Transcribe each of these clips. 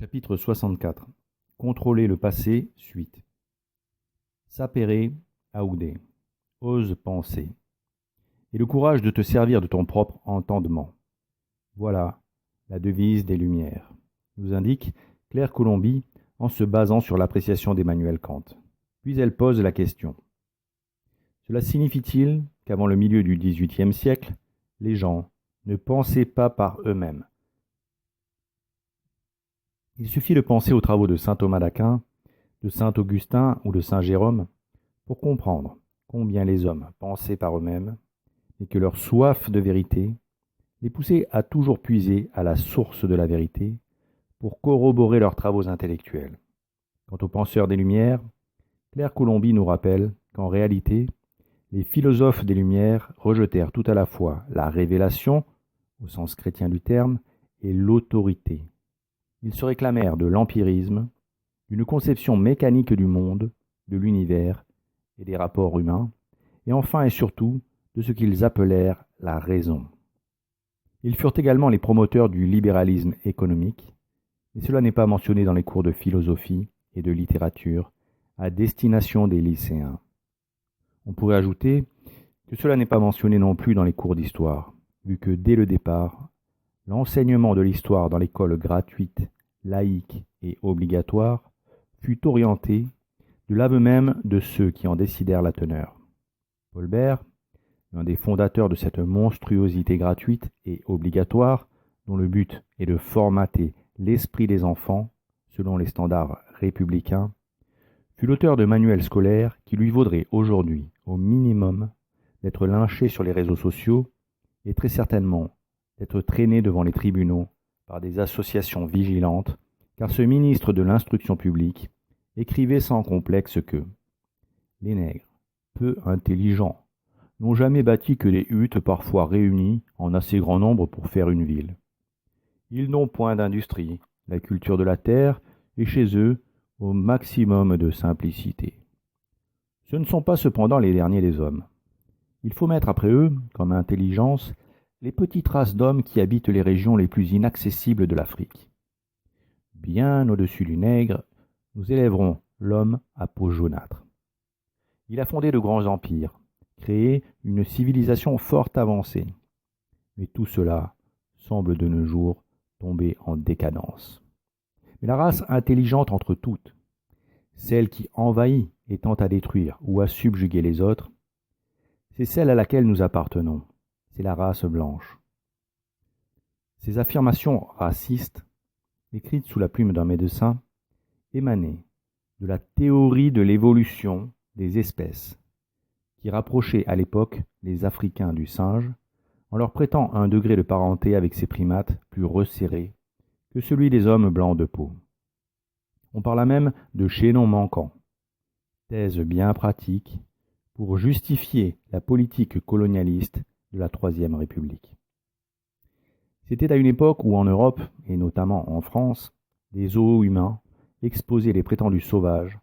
Chapitre 64. Contrôler le passé, suite. Sapere aude. Ose penser. Et le courage de te servir de ton propre entendement. Voilà la devise des Lumières, nous indique Claire Colomby en se basant sur l'appréciation d'Emmanuel Kant. Puis elle pose la question. Cela signifie-t-il qu'avant le milieu du XVIIIe siècle, les gens ne pensaient pas par eux-mêmes? Il suffit de penser aux travaux de saint Thomas d'Aquin, de saint Augustin ou de saint Jérôme pour comprendre combien les hommes pensaient par eux-mêmes et que leur soif de vérité les poussait à toujours puiser à la source de la vérité pour corroborer leurs travaux intellectuels. Quant aux penseurs des Lumières, Claire Colomby nous rappelle qu'en réalité, les philosophes des Lumières rejetèrent tout à la fois la révélation, au sens chrétien du terme, et l'autorité. Ils se réclamèrent de l'empirisme, d'une conception mécanique du monde, de l'univers et des rapports humains, et enfin et surtout de ce qu'ils appelèrent la raison. Ils furent également les promoteurs du libéralisme économique, mais cela n'est pas mentionné dans les cours de philosophie et de littérature à destination des lycéens. On pourrait ajouter que cela n'est pas mentionné non plus dans les cours d'histoire, vu que dès le départ, l'enseignement de l'histoire dans l'école gratuite, laïque et obligatoire fut orienté de l'aveu même de ceux qui en décidèrent la teneur. Paul Bert, l'un des fondateurs de cette monstruosité gratuite et obligatoire, dont le but est de formater l'esprit des enfants selon les standards républicains, fut l'auteur de manuels scolaires qui lui vaudraient aujourd'hui, au minimum, d'être lynché sur les réseaux sociaux et très certainement d'être traîné devant les tribunaux par des associations vigilantes, car ce ministre de l'instruction publique écrivait sans complexe que « les nègres, peu intelligents, n'ont jamais bâti que des huttes parfois réunies en assez grand nombre pour faire une ville. Ils n'ont point d'industrie, la culture de la terre est chez eux au maximum de simplicité. Ce ne sont pas cependant les derniers des hommes. Il faut mettre après eux, comme intelligence, les petites races d'hommes qui habitent les régions les plus inaccessibles de l'Afrique. Bien au-dessus du nègre, nous élèverons l'homme à peau jaunâtre. Il a fondé de grands empires, créé une civilisation fort avancée. Mais tout cela semble de nos jours tomber en décadence. Mais la race intelligente entre toutes, celle qui envahit et tente à détruire ou à subjuguer les autres, c'est celle à laquelle nous appartenons, c'est la race blanche. Ces affirmations racistes, écrites sous la plume d'un médecin, émanaient de la théorie de l'évolution des espèces, qui rapprochait à l'époque les Africains du singe, en leur prêtant un degré de parenté avec ces primates plus resserré que celui des hommes blancs de peau. On parla même de chaînon manquant, thèse bien pratique pour justifier la politique colonialiste de la Troisième République. C'était à une époque où en Europe, et notamment en France, des zoos humains exposaient les prétendus sauvages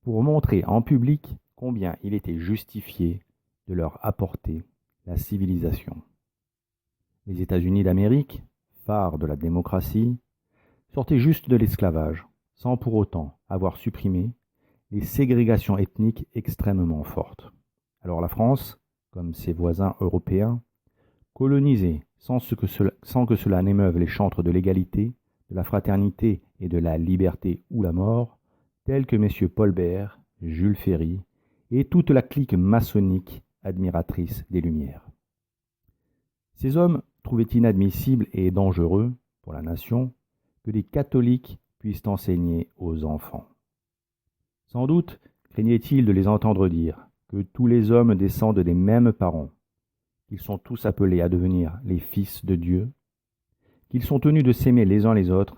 pour montrer en public combien il était justifié de leur apporter la civilisation. Les États-Unis d'Amérique, phare de la démocratie, sortaient juste de l'esclavage, sans pour autant avoir supprimé les ségrégations ethniques extrêmement fortes. Alors la France, comme ses voisins européens, colonisait sans que cela n'émeuve les chantres de l'égalité, de la fraternité et de la liberté ou la mort, tels que messieurs Paul Bert, Jules Ferry et toute la clique maçonnique admiratrice des Lumières. Ces hommes trouvaient inadmissible et dangereux pour la nation que des catholiques puissent enseigner aux enfants. Sans doute craignait-il de les entendre dire que tous les hommes descendent des mêmes parents, qu'ils sont tous appelés à devenir les fils de Dieu, qu'ils sont tenus de s'aimer les uns les autres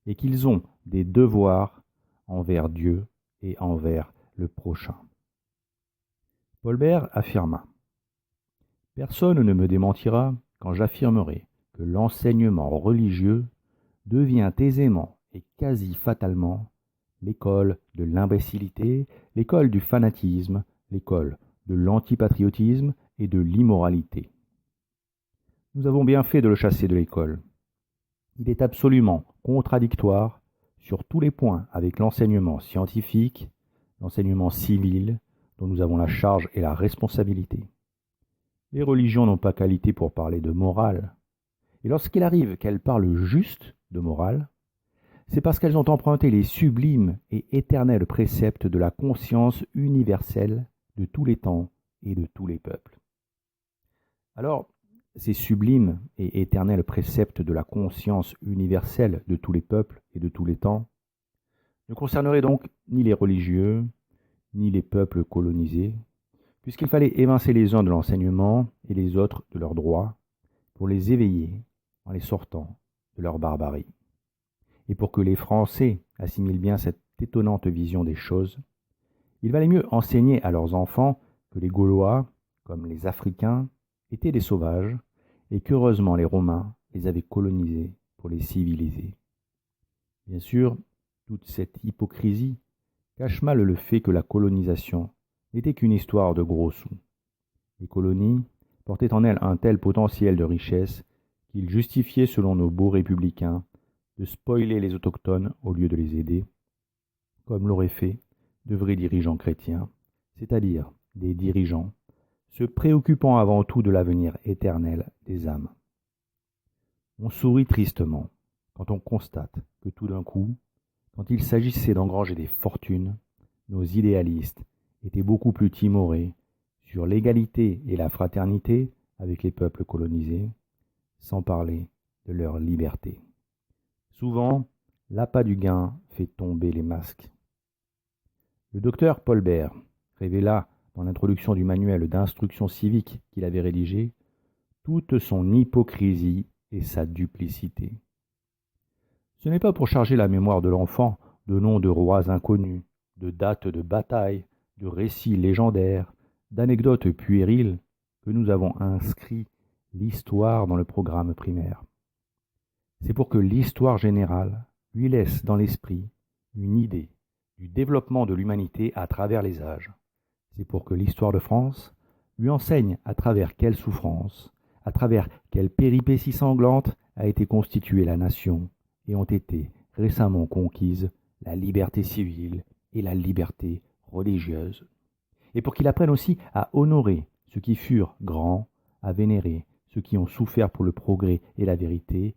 et qu'ils ont des devoirs envers Dieu et envers le prochain. Paul Bert affirma « Personne ne me démentira quand j'affirmerai que l'enseignement religieux devient aisément et quasi fatalement l'école de l'imbécilité, l'école du fanatisme, l'école de l'antipatriotisme et de l'immoralité. Nous avons bien fait de le chasser de l'école. Il est absolument contradictoire sur tous les points avec l'enseignement scientifique, l'enseignement civil, dont nous avons la charge et la responsabilité. Les religions n'ont pas qualité pour parler de morale, et lorsqu'il arrive qu'elles parlent juste de morale, c'est parce qu'elles ont emprunté les sublimes et éternels préceptes de la conscience universelle de tous les temps et de tous les peuples. Alors, ces sublimes et éternels préceptes de la conscience universelle de tous les peuples et de tous les temps ne concerneraient donc ni les religieux, ni les peuples colonisés, puisqu'il fallait évincer les uns de l'enseignement et les autres de leurs droits, pour les éveiller en les sortant de leur barbarie. Et pour que les Français assimilent bien cette étonnante vision des choses, il valait mieux enseigner à leurs enfants que les Gaulois, comme les Africains, étaient des sauvages, et qu'heureusement les Romains les avaient colonisés pour les civiliser. Bien sûr, toute cette hypocrisie cache mal le fait que la colonisation n'était qu'une histoire de gros sous. Les colonies portaient en elles un tel potentiel de richesse qu'il justifiait, selon nos beaux républicains, de spoiler les autochtones au lieu de les aider, comme l'auraient fait de vrais dirigeants chrétiens, c'est-à-dire des dirigeants se préoccupant avant tout de l'avenir éternel des âmes. On sourit tristement quand on constate que tout d'un coup, quand il s'agissait d'engranger des fortunes, nos idéalistes étaient beaucoup plus timorés sur l'égalité et la fraternité avec les peuples colonisés, sans parler de leur liberté. Souvent, l'appât du gain fait tomber les masques. Le docteur Paul Bert révéla dans l'introduction du manuel d'instruction civique qu'il avait rédigé toute son hypocrisie et sa duplicité. Ce n'est pas pour charger la mémoire de l'enfant de noms de rois inconnus, de dates de batailles, de récits légendaires, d'anecdotes puériles que nous avons inscrit l'histoire dans le programme primaire. C'est pour que l'histoire générale lui laisse dans l'esprit une idée du développement de l'humanité à travers les âges. C'est pour que l'histoire de France lui enseigne à travers quelles souffrances, à travers quelles péripéties sanglantes a été constituée la nation et ont été récemment conquises la liberté civile et la liberté religieuse. Et pour qu'il apprenne aussi à honorer ceux qui furent grands, à vénérer ceux qui ont souffert pour le progrès et la vérité,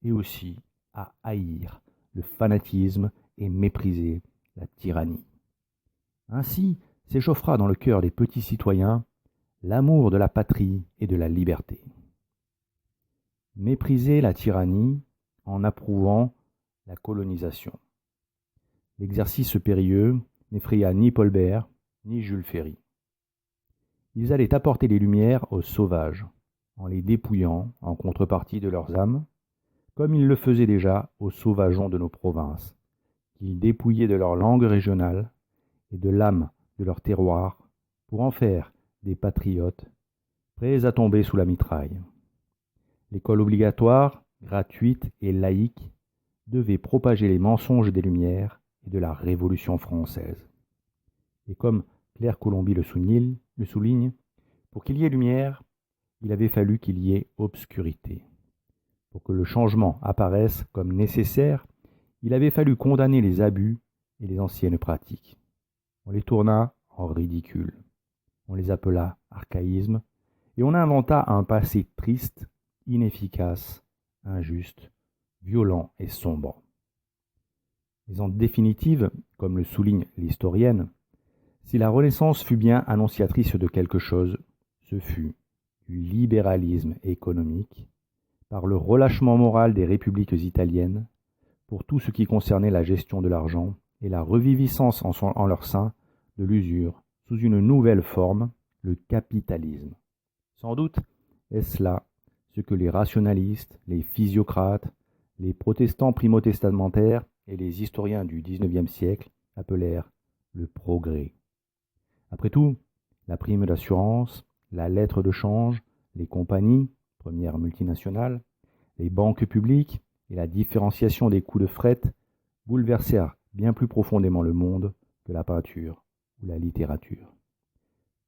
et aussi à haïr le fanatisme et mépriser la tyrannie. Ainsi s'échauffera dans le cœur des petits citoyens l'amour de la patrie et de la liberté. Mépriser la tyrannie en approuvant la colonisation. L'exercice périlleux n'effraya ni Paul Bert ni Jules Ferry. Ils allaient apporter les lumières aux sauvages, en les dépouillant en contrepartie de leurs âmes, comme ils le faisaient déjà aux sauvageons de nos provinces, qu'ils dépouillaient de leur langue régionale et de l'âme de leur terroir pour en faire des patriotes prêts à tomber sous la mitraille. L'école obligatoire, gratuite et laïque devait propager les mensonges des Lumières et de la Révolution française. Et comme Claire Colomby le souligne, pour qu'il y ait lumière, il avait fallu qu'il y ait obscurité. Pour que le changement apparaisse comme nécessaire, il avait fallu condamner les abus et les anciennes pratiques. On les tourna en ridicule. On les appela archaïsmes, et on inventa un passé triste, inefficace, injuste, violent et sombre. Mais en définitive, comme le souligne l'historienne, si la Renaissance fut bien annonciatrice de quelque chose, ce fut du libéralisme économique, par le relâchement moral des républiques italiennes, pour tout ce qui concernait la gestion de l'argent et la reviviscence en leur sein de l'usure sous une nouvelle forme, le capitalisme. Sans doute est-ce là ce que les rationalistes, les physiocrates, les protestants primo-testamentaires et les historiens du XIXe siècle appelèrent le progrès. Après tout, la prime d'assurance, la lettre de change, les compagnies, premières multinationales, les banques publiques et la différenciation des coûts de fret bouleversèrent bien plus profondément le monde que la peinture ou la littérature.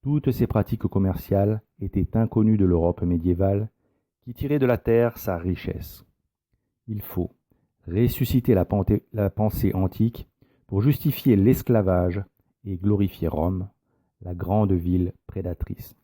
Toutes ces pratiques commerciales étaient inconnues de l'Europe médiévale qui tirait de la terre sa richesse. Il faut ressusciter la pensée antique pour justifier l'esclavage et glorifier Rome, la grande ville prédatrice.